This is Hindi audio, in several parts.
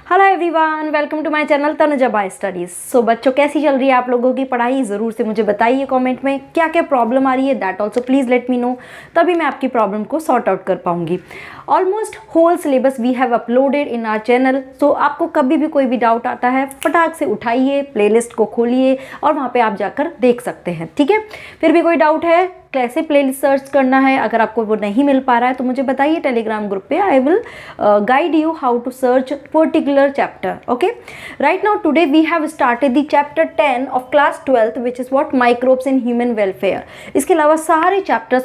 Hello everyone, welcome to my channel Tanuja by studies. So बच्चों, कैसी चल रही है आप लोगों की पढ़ाई? ज़रूर से मुझे बताइए कमेंट में क्या क्या प्रॉब्लम आ रही है। That also please let me know, तभी मैं आपकी प्रॉब्लम को सॉर्ट आउट कर पाऊंगी। Almost whole syllabus we have uploaded in our channel. So आपको कभी भी कोई भी डाउट आता है, फटाक से उठाइए, प्लेलिस्ट को खोलिए और वहाँ पे आप जाकर देख सकते हैं। ठीक है, फिर भी कोई डाउट है कैसे प्लेलिस्ट सर्च करना है, अगर आपको वो नहीं मिल पा रहा है तो मुझे बताइए टेलीग्राम ग्रुप पे। I will guide you how to search particular chapter. Okay, right now today we have started the chapter 10 of class 12 which is what microbes in human welfare. इसके अलावा सारे चैप्टर्स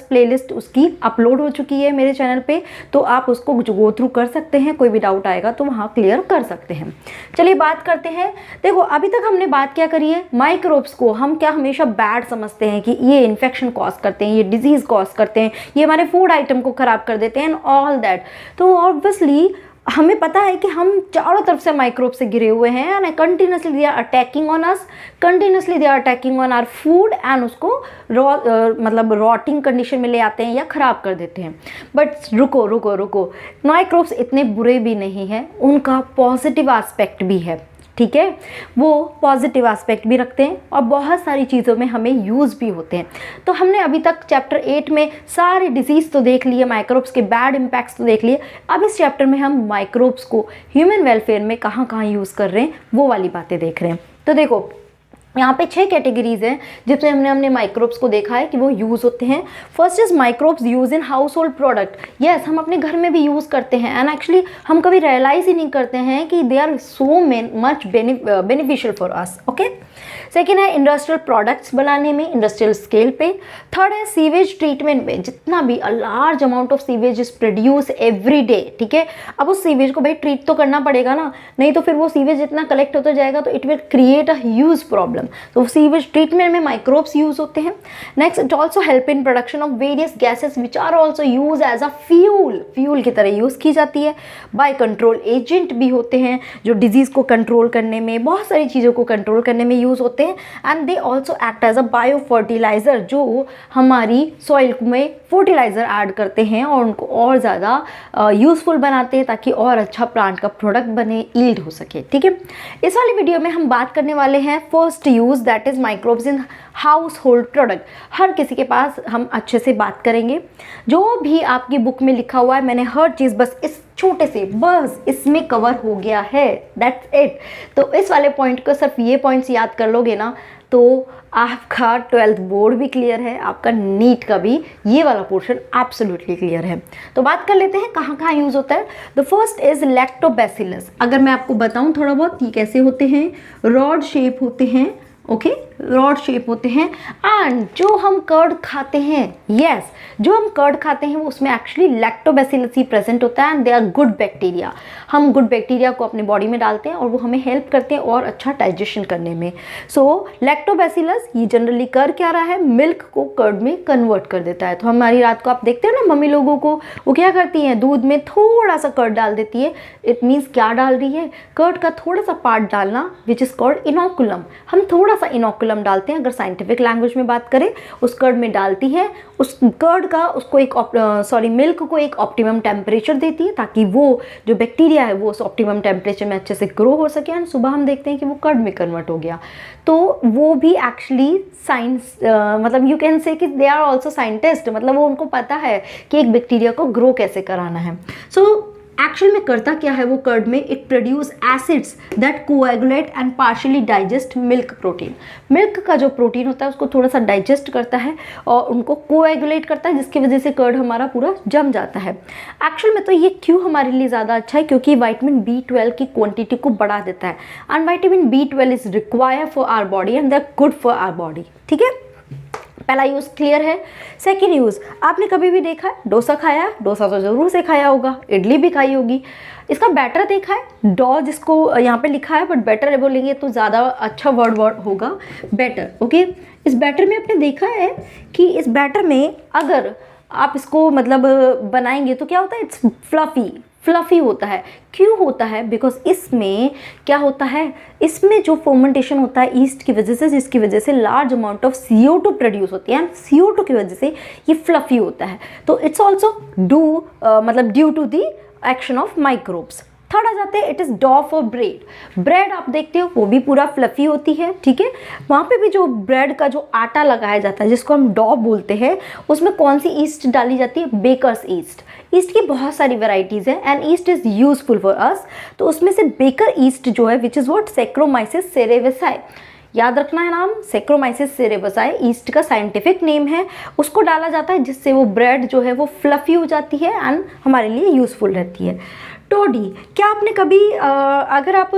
प्लेलिस्ट उसकी अपलोड हो चुकी है मेरे चैनल पे, तो आप उसको गो थ्रू कर सकते हैं। कोई भी डाउट आएगा तो वहाँ क्लियर कर सकते हैं। चलिए बात करते हैं। देखो, अभी तक हमने बात क्या करी है, माइक्रोब्स को हम क्या हमेशा बैड समझते हैं कि ये इन्फेक्शन कॉज करते हैं, ये डिजीज कॉज करते हैं, ये हमारे फूड आइटम को खराब कर देते हैं एंड ऑल दैट। तो ऑब्वियसली हमें पता है कि हम चारों तरफ से माइक्रोब से घिरे हुए हैं and continuously they are attacking on us, continuously they are attacking on our food and उसको मतलब रॉटिंग कंडीशन में ले आते हैं या ख़राब कर देते हैं। बट रुको, माइक्रोब्स इतने बुरे भी नहीं हैं, उनका पॉजिटिव एस्पेक्ट भी है। ठीक है, वो पॉजिटिव एस्पेक्ट भी रखते हैं और बहुत सारी चीज़ों में हमें यूज़ भी होते हैं। तो हमने अभी तक चैप्टर 8 में सारे डिजीज़ तो देख लिए, माइक्रोब्स के बैड इम्पैक्ट्स तो देख लिए। अब इस चैप्टर में हम माइक्रोब्स को ह्यूमन वेलफेयर में कहाँ कहाँ यूज़ कर रहे हैं वो वाली बातें देख रहे हैं। तो देखो, यहाँ पे 6 कैटेगरीज हैं जिसमें हमने माइक्रोब्स को देखा है कि वो यूज़ होते हैं। First is microbes use in household product. Yes, हम अपने घर में भी यूज़ करते हैं एंड एक्चुअली हम कभी रियलाइज़ ही नहीं करते हैं कि they are so much beneficial for us. Okay, second है इंडस्ट्रियल प्रोडक्ट्स बनाने में, इंडस्ट्रियल स्केल पे। थर्ड है सीवेज ट्रीटमेंट में, जितना भी a large amount of sewage is produce every day. ठीक है, अब उस सीवेज को भाई ट्रीट तो करना पड़ेगा ना, नहीं तो फिर वो सीवेज जितना कलेक्ट होता जाएगा तो it will create a huge problem. तो सीवेज ट्रीटमेंट में माइक्रोब्स यूज होते हैं। Next, it also help in production of various gases which are also use as a fuel की तरह यूज की जाती है। बाय कंट्रोल एजेंट भी होते हैं जो डिजीज को कंट्रोल करने में, बहुत सारी चीज़ों को कंट्रोल करने में यूज होते हैं। And they also act as a bio fertilizer, जो हमारी सॉइल में फर्टिलाइजर ऐड करते हैं और उनको और ज़्यादा यूजफुल बनाते हैं ताकि और अच्छा प्लांट का प्रोडक्ट बने, यील्ड हो सके। ठीक है, इस वाली वीडियो में हम बात करने वाले हैं first use, that is microbes in household product. हर किसी के पास हम अच्छे से बात करेंगे। जो भी आपकी बुक में लिखा हुआ है, मैंने हर चीज़ बस इस छोटे से बस इसमें कवर हो गया है, दैट्स इट। तो इस वाले पॉइंट को, सिर्फ ये पॉइंट्स याद कर लोगे ना तो आपका 12th बोर्ड भी क्लियर है, आपका नीट का भी ये वाला पोर्शन एब्सोल्युटली क्लियर है। तो बात कर लेते हैं कहाँ कहाँ यूज़ होता है। The first is lactobacillus. अगर मैं आपको बताऊँ थोड़ा बहुत, ये कैसे होते हैं, रॉड शेप होते हैं। ओके, रॉड शेप होते हैं। एंड जो हम कर्ड खाते हैं, यस, जो हम कर्ड खाते हैं वो उसमें एक्चुअली लैक्टोबैसिलस ही प्रेजेंट होता है and they are good bacteria. हम गुड बैक्टीरिया को अपने बॉडी में डालते हैं और वो हमें हेल्प करते हैं और अच्छा डाइजेशन करने में। सो लैक्टोबैसिलस ये जनरली कर क्या रहा है, मिल्क को कर्ड में कन्वर्ट कर देता है। तो हमारी रात को आप देखते हो ना मम्मी लोगों को, वो क्या करती हैं, दूध में थोड़ा सा कर्ड डाल देती है। इट मीन्स क्या डाल रही है, कर्ड का थोड़ा सा पार्ट डालना, विच इज़ कॉल्ड इनोकुलम। हम थोड़ा सा इनोकुलम डालते हैं, अगर साइंटिफिक लैंग्वेज में बात करें, उस कर्ड में डालती है। उस कर्ड का उसको एक मिल्क को एक ऑप्टिमम टेम्परेचर देती है ताकि वो जो बैक्टीरिया है वो उस ऑप्टिमम टेम्परेचर में अच्छे से ग्रो हो सके एंड सुबह हम देखते हैं कि वो कर्ड में कन्वर्ट हो गया। तो वो भी एक्चुअली साइंस, मतलब यू कैन से कि दे आर ऑल्सो साइंटिस्ट, मतलब वो उनको पता है कि एक बैक्टीरिया को ग्रो कैसे कराना है। सो एक्चुअल में करता क्या है वो कर्ड में, it produce acids that coagulate and partially digest milk protein. Milk का जो प्रोटीन होता है उसको थोड़ा सा डाइजेस्ट करता है और उनको कोएगुलेट करता है, जिसकी वजह से कर्ड हमारा पूरा जम जाता है। एक्चुअल में तो ये क्यों हमारे लिए ज़्यादा अच्छा है, क्योंकि विटामिन B12 की क्वांटिटी को बढ़ा देता है and vitamin B12 is required for our body and they are good for our body. ठीक है, पहला यूज़ क्लियर है। सेकेंड यूज़, आपने कभी भी देखा है डोसा खाया, डोसा तो ज़रूर से खाया होगा, इडली भी खाई होगी। इसका बैटर देखा है, डॉ जिसको यहाँ पे लिखा है, बट बैटर बोलेंगे तो ज़्यादा अच्छा वर्ड होगा, बैटर। ओके, इस बैटर में आपने देखा है कि इस बैटर में अगर आप इसको मतलब बनाएंगे तो क्या होता है, इट्स फ्लफ़ी होता है। क्यों होता है, बिकॉज इसमें क्या होता है, इसमें जो फर्मेंटेशन होता है ईस्ट की वजह से, जिसकी वजह से large amount of CO2 produce होती है एंड CO2 की वजह से ये फ्लफ़ी होता है। तो इट्स ऑल्सो मतलब due to the action of microbes. Third आ जाते हैं, it is dough for bread. Bread आप देखते हो वो भी पूरा फ्लफी होती है, ठीक है। वहाँ पे भी जो ब्रेड का जो आटा लगाया जाता है जिसको हम डॉ बोलते हैं, उसमें कौन सी ईस्ट डाली जाती है? Bakers east. ईस्ट की बहुत सारी वेराइटीज़ है and east is useful for us. तो उसमें से बेकर ईस्ट जो है विच इज़ वॉट? सैक्रोमाइसिस सेरेविसाई। याद रखना है नाम, सैक्रोमाइसिस सेरेविसाई ईस्ट का साइंटिफिक नेम है। उसको डाला जाता है जिससे वो ब्रेड जो है वो फ्लफी हो जाती है एंड हमारे लिए यूज़फुल रहती है। टोडी, क्या आपने कभी अगर आप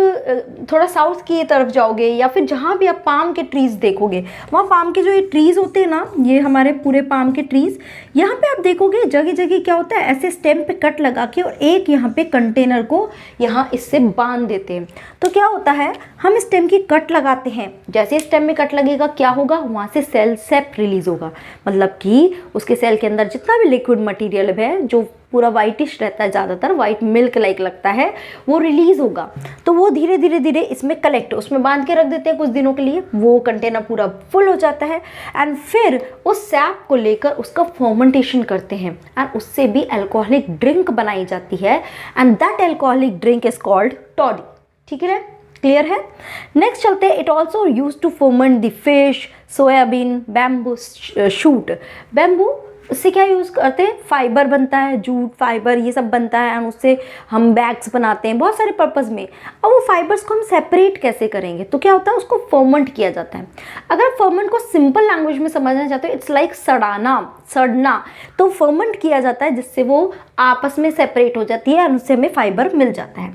थोड़ा साउथ की तरफ जाओगे या फिर जहाँ भी आप पाम के ट्रीज़ देखोगे, वहाँ पाम के जो ये ट्रीज़ होते हैं ना, ये हमारे पूरे पाम के ट्रीज़, यहाँ पे आप देखोगे जगह जगह क्या होता है, ऐसे स्टेम पे कट लगा के और एक यहाँ पे कंटेनर को यहाँ इससे बांध देते हैं। तो क्या होता है, हम स्टेम की कट लगाते हैं, जैसे स्टेम में कट लगेगा क्या होगा, वहाँ से सेल सेप रिलीज होगा, मतलब कि उसके सेल के अंदर जितना भी लिक्विड मटीरियल है जो पूरा वाइटिश रहता है, ज़्यादातर वाइट मिल्क लाइक लगता है, वो रिलीज होगा। तो वो धीरे धीरे धीरे इसमें कलेक्ट, उसमें बांध के रख देते हैं कुछ दिनों के लिए, वो कंटेनर पूरा फुल हो जाता है एंड फिर उस सैप को लेकर उसका फर्मेंटेशन करते हैं एंड उससे भी अल्कोहलिक ड्रिंक बनाई जाती है and that alcoholic drink is called toddy. ठीक है, क्लियर है। नेक्स्ट चलते हैं, it also use to ferment the fish, soyabean, bamboo shoot. Bamboo उससे क्या यूज़ करते हैं, फाइबर बनता है, जूट फाइबर ये सब बनता है एंड उससे हम बैग्स बनाते हैं बहुत सारे पर्पज़ में। अब वो फाइबर्स को हम सेपरेट कैसे करेंगे, तो क्या होता है, उसको फर्मेंट किया जाता है। अगर फर्मेंट को सिंपल लैंग्वेज में समझना चाहते हो, इट्स लाइक सड़ना। तो फर्मेंट किया जाता है जिससे वो आपस में सेपरेट हो जाती है और उससे हमें फाइबर मिल जाता है।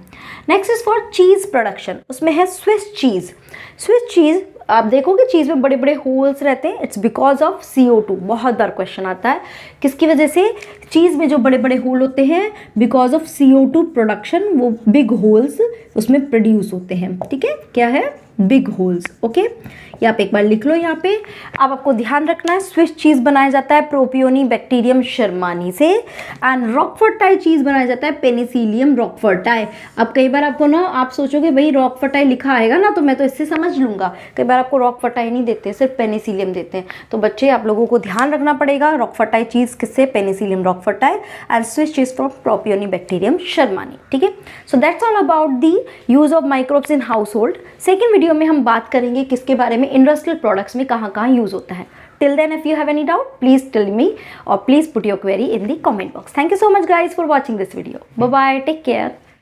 Next is for cheese production, उसमें है स्विस चीज़। स्विस चीज़ आप देखोगे चीज़ में बड़े बड़े होल्स रहते हैं, इट्स बिकॉज ऑफ CO2। बहुत बार क्वेश्चन आता है किसकी वजह से, चीज़ में जो बड़े बड़े होल होते हैं बिकॉज ऑफ CO2 प्रोडक्शन, वो बिग होल्स उसमें प्रोड्यूस होते हैं। ठीक है, क्या है, बिग होल्स। ओके, ये आप एक बार लिख लो यहाँ पे। अब आपको ध्यान रखना है, स्विस चीज़ बनाया जाता है प्रोपियोनी बैक्टीरियम शर्मानी से एंड रॉकफोर्टाई चीज़ बनाया जाता है पेनिसिलियम रॉकफोर्टाई। अब कई बार आपको ना, आप सोचोगे भाई रॉकफोर्टाई लिखा आएगा ना तो मैं तो इससे समझ लूँगा, कई बार आपको रॉकफोर्टाई नहीं देते, सिर्फ पेनिसिलियम देते हैं। तो बच्चे आप लोगों को ध्यान रखना पड़ेगा, रॉकफोर्टाई चीज़ किससे, Penicillium roqueforti and Swiss cheese from Propionibacterium shermanii. ठीक है, so that's all about the use of microbes in household. Second video में हम बात करेंगे किसके बारे में, इंडस्ट्रियल प्रोडक्ट्स में कहाँ कहाँ यूज होता है। Till then, if you have any doubt, please tell me or please put your query in the comment box. Thank you so much guys for watching this video. Bye bye, take care.